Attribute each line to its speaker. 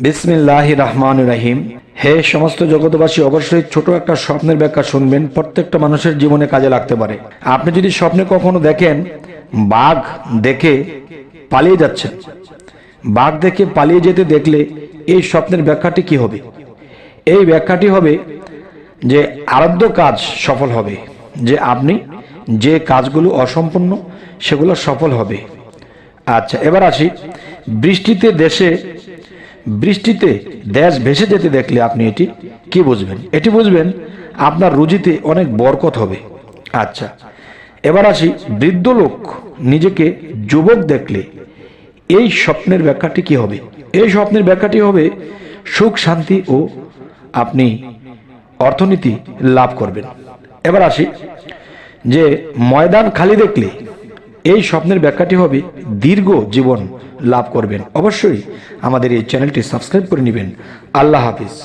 Speaker 1: বিসমিল্লাহির রহমানির রহিম। হে সমস্ত জগতবাসী, অবশ্যই ছোট একটা স্বপ্নের ব্যাখ্যা শুনবেন, প্রত্যেকটা মানুষের জীবনে কাজে লাগতে পারে। আপনি যদি স্বপ্নে কখনো দেখেন বাঘ দেখে পালিয়ে যাচ্ছেন, বাঘ দেখে পালিয়ে যেতে দেখলে এই স্বপ্নের ব্যাখ্যাটি কি হবে? এই ব্যাখ্যাটি হবে যে আরাধ্য কাজ সফল হবে, যে আপনি যে কাজগুলো অসম্পূর্ণ সেগুলো সফল হবে। আচ্ছা, এবার আসি বৃষ্টিতে দেশ ভেসে যেতে দেখলে আপনি এটি কি বুঝবেন? এটি বুঝবেন আপনার রুজিতে অনেক বরকত হবে। আচ্ছা, এবার আসি বৃদ্ধ লোক নিজেকে যুবক দেখলে এই স্বপ্নের ব্যাখ্যাটি কি হবে? এই স্বপ্নের ব্যাখ্যাটি হবে সুখ শান্তি ও আপনি অর্থনীতি লাভ করবেন। এবার আসি যে ময়দান খালি দেখলে এই স্বপ্নের ব্যাখ্যাটি হবে দীর্ঘ জীবন লাভ করবেন। অবশ্যই আমাদের এই চ্যানেলটি সাবস্ক্রাইব করে নেবেন। আল্লাহ হাফিজ।